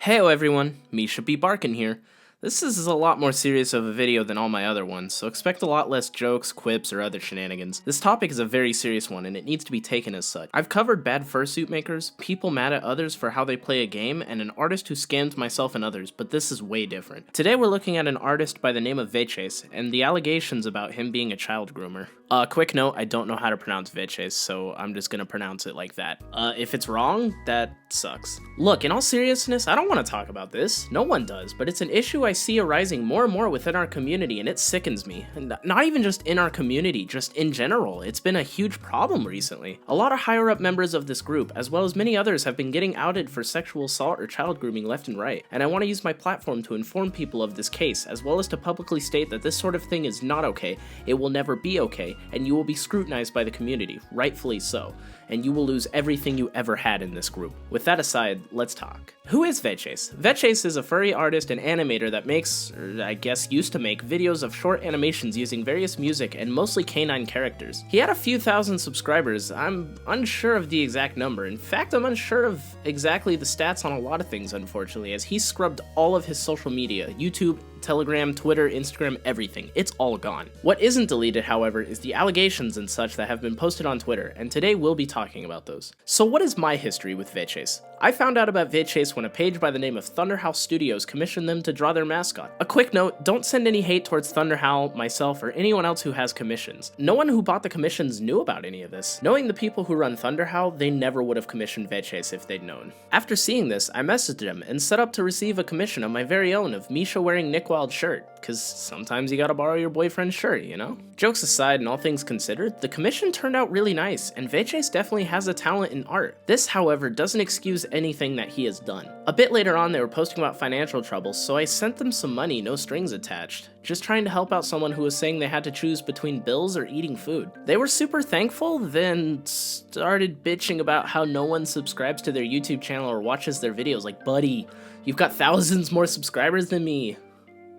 Heyo everyone, Misha be barkin' here. This is a lot more serious of a video than all my other ones, so expect a lot less jokes, quips, or other shenanigans. This topic is a very serious one, and it needs to be taken as such. I've covered bad fursuit makers, people mad at others for how they play a game, and an artist who scams myself and others, but this is way different. Today we're looking at an artist by the name of Vieiches, and the allegations about him being a child groomer. Quick note, I don't know how to pronounce Vieiches, so I'm just gonna pronounce it like that. If it's wrong, that sucks. Look, in all seriousness, I don't want to talk about this. No one does, but it's an issue I see arising more and more within our community, and it sickens me. And not even just in our community, just in general. It's been a huge problem recently. A lot of higher up members of this group, as well as many others, have been getting outed for sexual assault or child grooming left and right, and I want to use my platform to inform people of this case, as well as to publicly state that this sort of thing is not okay, it will never be okay, and you will be scrutinized by the community, rightfully so, and you will lose everything you ever had in this group. With that aside, let's talk. Who is Vieiches? Vieiches is a furry artist and animator that makes, or I guess used to make, videos of short animations using various music and mostly canine characters. He had a few thousand subscribers. I'm unsure of the exact number. In fact, I'm unsure of exactly the stats on a lot of things, unfortunately, as he scrubbed all of his social media, YouTube, Telegram, Twitter, Instagram, everything. It's all gone. What isn't deleted, however, is the allegations and such that have been posted on Twitter, and today we'll be talking about those. So what is my history with Vieiches? I found out about Vieiches when a page by the name of Thunderhowl Studios commissioned them to draw their mascot. A quick note, don't send any hate towards Thunderhowl, myself, or anyone else who has commissions. No one who bought the commissions knew about any of this. Knowing the people who run Thunderhowl, they never would have commissioned Vieiches if they'd known. After seeing this, I messaged him and set up to receive a commission of my very own of Misha wearing Nick Wilde's shirt, cause sometimes you gotta borrow your boyfriend's shirt, you know? Jokes aside and all things considered, the commission turned out really nice, and Vieiches definitely has a talent in art. This, however, doesn't excuse anything that he has done. A bit later on, they were posting about financial troubles, so I sent them some money, no strings attached. Just trying to help out someone who was saying they had to choose between bills or eating food. They were super thankful, then started bitching about how no one subscribes to their YouTube channel or watches their videos. Like, buddy, you've got thousands more subscribers than me.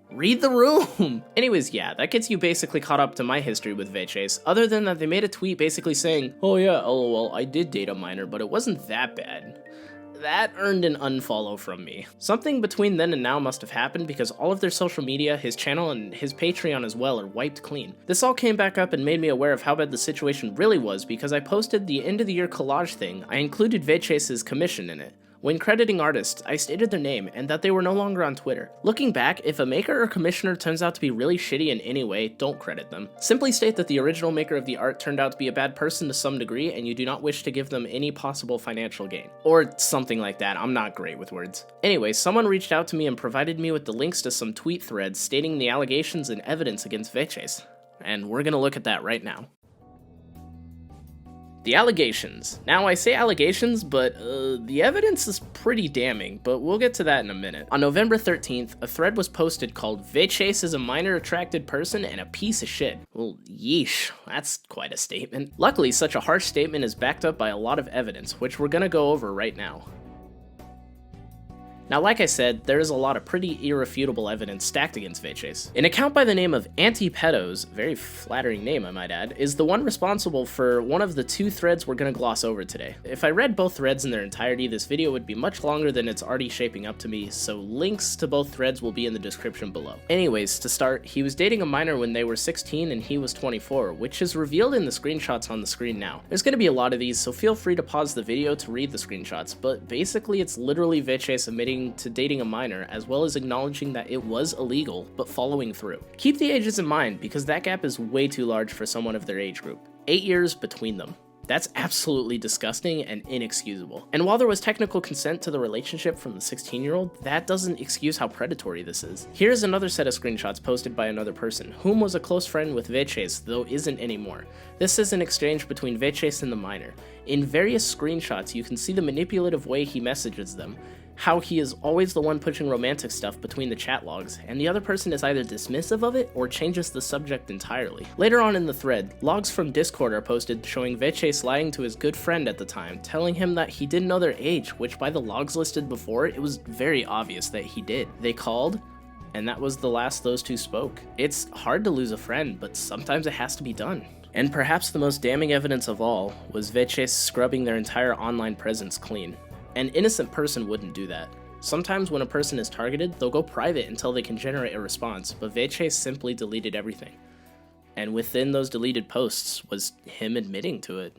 Read the room! Anyways, yeah, that gets you basically caught up to my history with Vieiches, other than that they made a tweet basically saying, oh yeah, lol, I did date a minor, but it wasn't that bad. That earned an unfollow from me. Something between then and now must have happened because all of their social media, his channel, and his Patreon as well are wiped clean. This all came back up and made me aware of how bad the situation really was because I posted the end of the year collage thing. I included Vieiches' commission in it. When crediting artists, I stated their name and that they were no longer on Twitter. Looking back, if a maker or commissioner turns out to be really shitty in any way, don't credit them. Simply state that the original maker of the art turned out to be a bad person to some degree and you do not wish to give them any possible financial gain. Or something like that, I'm not great with words. Anyway, someone reached out to me and provided me with the links to some tweet threads stating the allegations and evidence against Vieiches. And we're gonna look at that right now. The allegations. Now I say allegations, but the evidence is pretty damning, but we'll get to that in a minute. On November 13th, a thread was posted called Vieiches is a minor attracted person and a piece of shit. Well, yeesh, that's quite a statement. Luckily, such a harsh statement is backed up by a lot of evidence, which we're gonna go over right now. Now, like I said, there is a lot of pretty irrefutable evidence stacked against Vieiches. An account by the name of Anti-Pedos, very flattering name I might add, is the one responsible for one of the two threads we're gonna gloss over today. If I read both threads in their entirety, this video would be much longer than it's already shaping up to be, so links to both threads will be in the description below. Anyways, to start, he was dating a minor when they were 16 and he was 24, which is revealed in the screenshots on the screen now. There's gonna be a lot of these, so feel free to pause the video to read the screenshots, but basically it's literally Vieiches admitting to dating a minor, as well as acknowledging that it was illegal, but following through. Keep the ages in mind, because that gap is way too large for someone of their age group. 8 years between them. That's absolutely disgusting and inexcusable. And while there was technical consent to the relationship from the 16-year-old, that doesn't excuse how predatory this is. Here's another set of screenshots posted by another person, whom was a close friend with Vieiches, though isn't anymore. This is an exchange between Vieiches and the minor. In various screenshots, you can see the manipulative way he messages them, how he is always the one pushing romantic stuff between the chat logs, and the other person is either dismissive of it or changes the subject entirely. Later on in the thread, logs from Discord are posted showing Vieiches lying to his good friend at the time, telling him that he didn't know their age, which by the logs listed before, it was very obvious that he did. They called, and that was the last those two spoke. It's hard to lose a friend, but sometimes it has to be done. And perhaps the most damning evidence of all was Vieiches scrubbing their entire online presence clean. An innocent person wouldn't do that. Sometimes when a person is targeted, they'll go private until they can generate a response, but Vieiche simply deleted everything. And within those deleted posts was him admitting to it.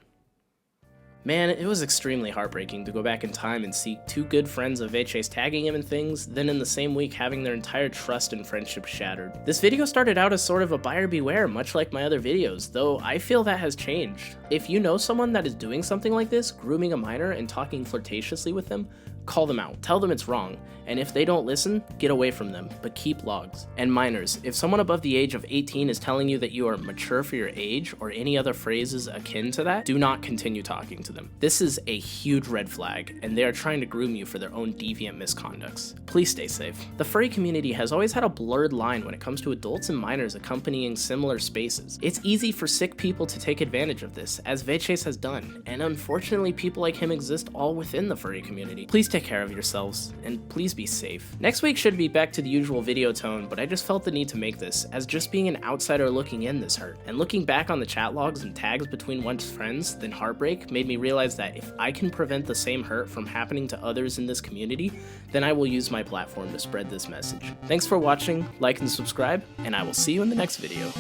Man, it was extremely heartbreaking to go back in time and see two good friends of Vieiche's tagging him in things, then in the same week having their entire trust and friendship shattered. This video started out as sort of a buyer beware, much like my other videos, though I feel that has changed. If you know someone that is doing something like this, grooming a minor and talking flirtatiously with them, call them out, tell them it's wrong, and if they don't listen, get away from them, but keep logs. And minors, if someone above the age of 18 is telling you that you are mature for your age, or any other phrases akin to that, do not continue talking to them. This is a huge red flag, and they are trying to groom you for their own deviant misconducts. Please stay safe. The furry community has always had a blurred line when it comes to adults and minors accompanying similar spaces. It's easy for sick people to take advantage of this, as Vieiche has done, and unfortunately people like him exist all within the furry community. Please take care of yourselves, and please be safe. Next week should be back to the usual video tone, but I just felt the need to make this, as just being an outsider looking in this hurt. And looking back on the chat logs and tags between one's friends, then heartbreak, made me realize that if I can prevent the same hurt from happening to others in this community, then I will use my platform to spread this message. Thanks for watching, like and subscribe, and I will see you in the next video.